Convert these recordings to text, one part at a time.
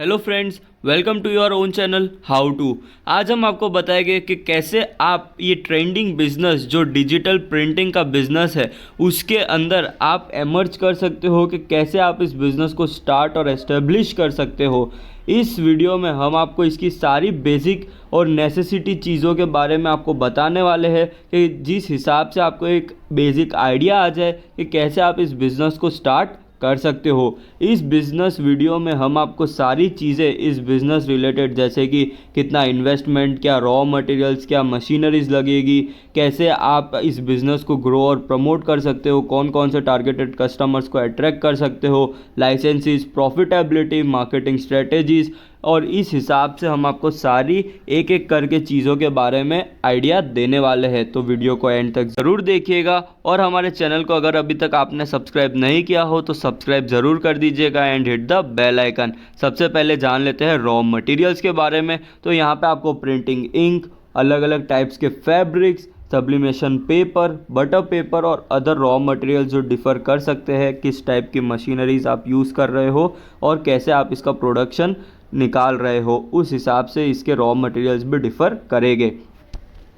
Hello friends, welcome to your own channel how to. आज हम आपको बताएंगे कि कैसे आप ये ट्रेंडिंग बिजनेस जो डिजिटल प्रिंटिंग का बिजनेस है उसके अंदर आप एमर्ज कर सकते हो, कि कैसे आप इस बिज़नेस को स्टार्ट और एस्टेब्लिश कर सकते हो। इस वीडियो में हम आपको इसकी सारी बेसिक और नेसेसिटी चीज़ों के बारे में आपको बताने वाले हैं, कि जिस हिसाब से आपको एक बेसिक आइडिया आ जाए कि कैसे आप इस बिज़नेस को स्टार्ट कर सकते हो। इस बिज़नेस वीडियो में हम आपको सारी चीज़ें इस बिज़नेस रिलेटेड, जैसे कि कितना इन्वेस्टमेंट, क्या रॉ मटेरियल्स, क्या मशीनरीज लगेगी, कैसे आप इस बिज़नेस को ग्रो और प्रमोट कर सकते हो, कौन कौन से टारगेटेड कस्टमर्स को अट्रैक्ट कर सकते हो, लाइसेंसेस, प्रॉफिटेबिलिटी, मार्केटिंग स्ट्रेटेजीज़, और इस हिसाब से हम आपको सारी एक एक करके चीज़ों के बारे में आइडिया देने वाले हैं। तो वीडियो को एंड तक ज़रूर देखिएगा, और हमारे चैनल को अगर अभी तक आपने सब्सक्राइब नहीं किया हो तो सब्सक्राइब ज़रूर कर दीजिएगा and hit the bell icon. सबसे पहले जान लेते हैं रॉ मटेरियल्स के बारे में। तो यहाँ पे आपको प्रिंटिंग इंक, अलग अलग टाइप्स के fabrics, sublimation paper, butter paper और अदर रॉ मटेरियल जो डिफ़र कर सकते हैं, किस टाइप की मशीनरीज आप यूज़ कर रहे हो और कैसे आप इसका प्रोडक्शन निकाल रहे हो, उस हिसाब से इसके रॉ मटेरियल्स भी डिफ़र करेंगे।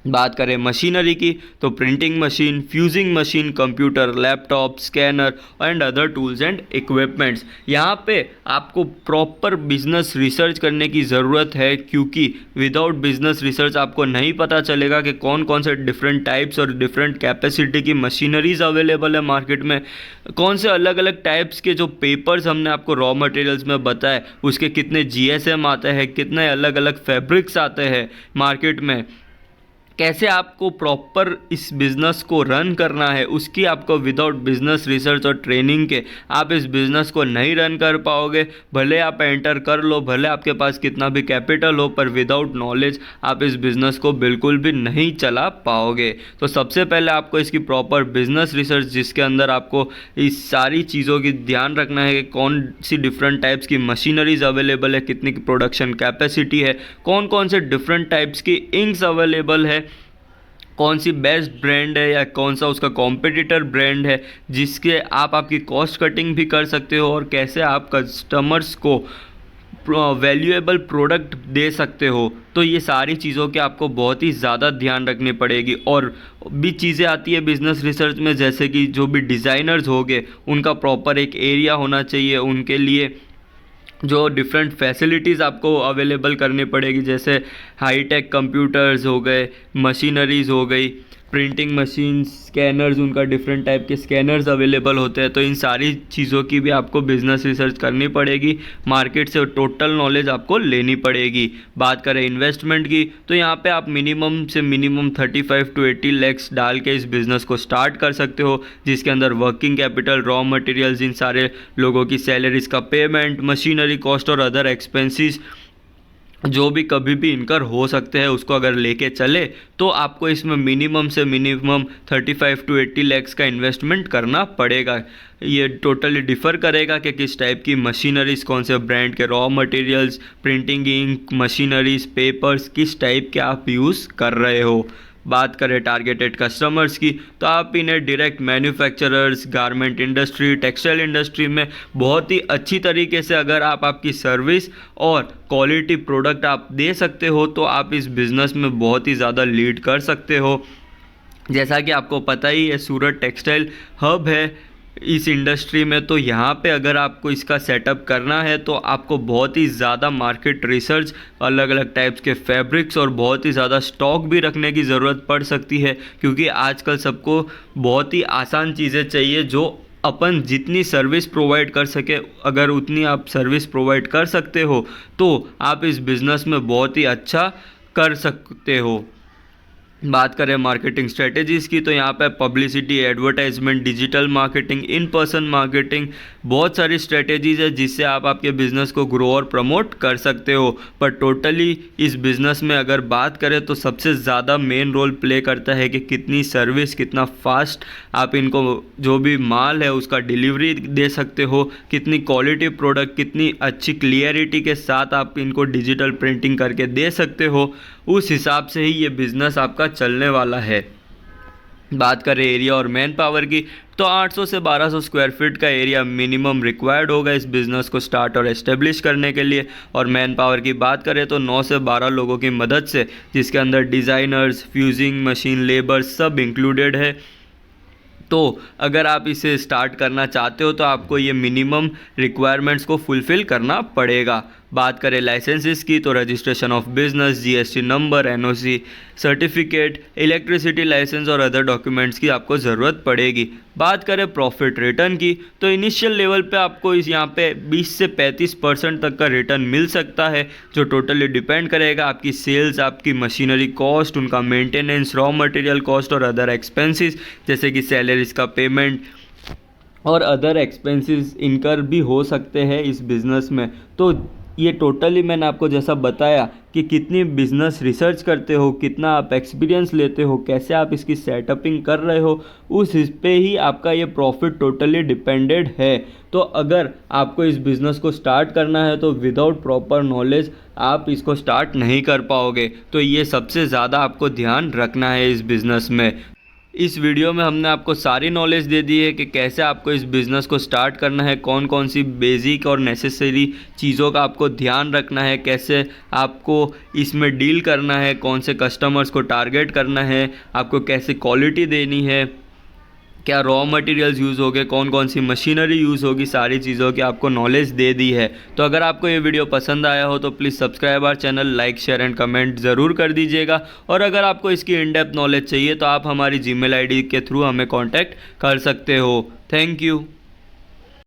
बात करें मशीनरी की, तो printing machine, fusing machine, computer, laptop, scanner and other tools and equipments. यहाँ पे आपको प्रॉपर बिजनेस रिसर्च करने की ज़रूरत है, क्योंकि विदाउट बिजनेस रिसर्च आपको नहीं पता चलेगा कि कौन कौन से डिफरेंट टाइप्स और डिफरेंट कैपेसिटी की मशीनरीज अवेलेबल है मार्केट में, कौन से अलग अलग टाइप्स के जो पेपर्स हमने आपको रॉ मटेरियल्स में बताए उसके कितने जीएसएम आते हैं, कितने अलग अलग फैब्रिक्स आते हैं मार्केट में, कैसे आपको प्रॉपर इस बिज़नेस को रन करना है, उसकी आपको विदाउट बिज़नेस रिसर्च और ट्रेनिंग के आप इस बिज़नेस को नहीं रन कर पाओगे। भले आप एंटर कर लो, भले आपके पास कितना भी कैपिटल हो, पर विदाउट नॉलेज आप इस बिज़नेस को बिल्कुल भी नहीं चला पाओगे। तो सबसे पहले आपको इसकी प्रॉपर बिज़नेस रिसर्च, जिसके अंदर आपको इस सारी चीज़ों की ध्यान रखना है कि कौन सी डिफरेंट टाइप्स की मशीनरीज अवेलेबल है, कितनी की प्रोडक्शन कैपेसिटी है, कौन कौन से डिफरेंट टाइप्स की इंक्स अवेलेबल है, कौन सी बेस्ट ब्रांड है या कौन सा उसका कॉम्पिटिटर ब्रांड है जिसके आप आपकी कॉस्ट कटिंग भी कर सकते हो, और कैसे आप कस्टमर्स को वैल्यूएबल प्रोडक्ट दे सकते हो। तो ये सारी चीज़ों के आपको बहुत ही ज़्यादा ध्यान रखनी पड़ेगी। और भी चीज़ें आती है बिज़नेस रिसर्च में, जैसे कि जो भी डिज़ाइनर्स हो गए उनका प्रॉपर एक एरिया होना चाहिए, उनके लिए जो डिफरेंट फैसिलिटीज़ आपको अवेलेबल करनी पड़ेगी, जैसे हाईटेक कंप्यूटर्स हो गए, मशीनरीज़ हो गई, प्रिंटिंग मशीन्स, स्कैनर्स, उनका डिफरेंट टाइप के स्कैनर्स अवेलेबल होते हैं। तो इन सारी चीज़ों की भी आपको बिज़नेस रिसर्च करनी पड़ेगी, मार्केट से टोटल नॉलेज आपको लेनी पड़ेगी। बात करें इन्वेस्टमेंट की, तो यहाँ पे आप मिनिमम से मिनिमम 35 to 80 लैक्स डाल के इस बिज़नेस को स्टार्ट कर सकते हो, जिसके अंदर वर्किंग कैपिटल, रॉ मटेरियल्स, इन सारे लोगों की सैलरीज का पेमेंट, मशीनरी कॉस्ट और अदर एक्सपेंसेस जो भी कभी भी इनकर हो सकते हैं, उसको अगर लेके चले तो आपको इसमें मिनिमम से मिनिमम 35 to 80 लैक्स का इन्वेस्टमेंट करना पड़ेगा। ये टोटली डिफ़र करेगा कि किस टाइप की मशीनरीज, कौन से ब्रांड के raw materials, printing ink, machineries, papers किस टाइप के आप यूज़ कर रहे हो। बात करें टारगेटेड कस्टमर्स की, तो आप इन्हें direct manufacturers, garment industry, textile industry में बहुत ही अच्छी तरीके से अगर आप आपकी सर्विस और क्वालिटी प्रोडक्ट आप दे सकते हो, तो आप इस बिज़नेस में बहुत ही ज़्यादा लीड कर सकते हो। जैसा कि आपको पता ही है, सूरत टेक्सटाइल हब है इस इंडस्ट्री में, तो यहाँ पे अगर आपको इसका सेटअप करना है तो आपको बहुत ही ज़्यादा मार्केट रिसर्च, अलग अलग टाइप्स के फैब्रिक्स और बहुत ही ज़्यादा स्टॉक भी रखने की ज़रूरत पड़ सकती है, क्योंकि आजकल सबको बहुत ही आसान चीज़ें चाहिए। जो अपन जितनी सर्विस प्रोवाइड कर सके, अगर उतनी आप सर्विस प्रोवाइड कर सकते हो तो आप इस बिज़नेस में बहुत ही अच्छा कर सकते हो। बात करें मार्केटिंग स्ट्रेटेजीज़ की, तो यहाँ पे publicity, advertisement, digital marketing, in person marketing, बहुत सारी स्ट्रेटेजीज़ है जिससे आप आपके बिज़नेस को ग्रो और प्रमोट कर सकते हो। पर टोटली इस बिज़नेस में अगर बात करें तो सबसे ज़्यादा मेन रोल प्ले करता है कि कितनी सर्विस, कितना फास्ट आप इनको जो भी माल है उसका डिलीवरी दे सकते हो, कितनी क्वालिटी प्रोडक्ट, कितनी अच्छी क्लियरिटी के साथ आप इनको डिजिटल प्रिंटिंग करके दे सकते हो। उस हिसाब से ही ये बिज़नेस आपका चलने वाला है। बात करें एरिया और मैन पावर की, तो 800 से 1200 स्क्वायर फीट का एरिया मिनिमम रिक्वायर्ड होगा इस बिज़नेस को स्टार्ट और एस्टेब्लिश करने के लिए। और मैन पावर की बात करें तो 9 से 12 लोगों की मदद से, जिसके अंदर डिज़ाइनर्स, फ्यूजिंग मशीन, लेबर सब इंक्लूडेड है। तो अगर आप इसे स्टार्ट करना चाहते हो तो आपको ये मिनिमम रिक्वायरमेंट्स को फुलफ़िल करना पड़ेगा। बात करें लाइसेंसेस की, तो registration of business, GST number, NOC certificate, electricity licence और अदर डॉक्यूमेंट्स की आपको ज़रूरत पड़ेगी। बात करें प्रॉफिट रिटर्न की, तो इनिशियल लेवल पे आपको इस यहाँ पे 20 से 35% तक का रिटर्न मिल सकता है, जो टोटली डिपेंड करेगा आपकी सेल्स, आपकी मशीनरी कॉस्ट, उनका मेंटेनेंस, रॉ मटेरियल कॉस्ट और अदर एक्सपेंसेस जैसे कि सैलरीज का पेमेंट और अदर एक्सपेंसेस इनकर भी हो सकते हैं इस बिज़नेस में। तो ये टोटली मैंने आपको जैसा बताया कि कितनी बिज़नेस रिसर्च करते हो, कितना आप एक्सपीरियंस लेते हो, कैसे आप इसकी सेटअपिंग कर रहे हो, उस इस पे ही आपका ये प्रॉफिट टोटली डिपेंडेड है। तो अगर आपको इस बिज़नेस को स्टार्ट करना है तो विदाउट प्रॉपर नॉलेज आप इसको स्टार्ट नहीं कर पाओगे। तो ये सबसे ज़्यादा आपको ध्यान रखना है इस बिज़नेस में। इस वीडियो में हमने आपको सारी नॉलेज दे दी है कि कैसे आपको इस बिज़नेस को स्टार्ट करना है, कौन कौन सी बेसिक और नेसेसरी चीज़ों का आपको ध्यान रखना है, कैसे आपको इसमें डील करना है, कौन से कस्टमर्स को टारगेट करना है, आपको कैसे क्वालिटी देनी है, क्या रॉ मटेरियल्स यूज़ होंगे, कौन कौन सी मशीनरी यूज़ होगी, सारी चीज़ों की आपको नॉलेज दे दी है। तो अगर आपको ये वीडियो पसंद आया हो तो please subscribe our channel, like share and comment ज़रूर कर दीजिएगा। और अगर आपको इसकी इन डेप्थ नॉलेज चाहिए तो आप हमारी जीमेल आईडी के थ्रू हमें कांटेक्ट कर सकते हो। Thank you.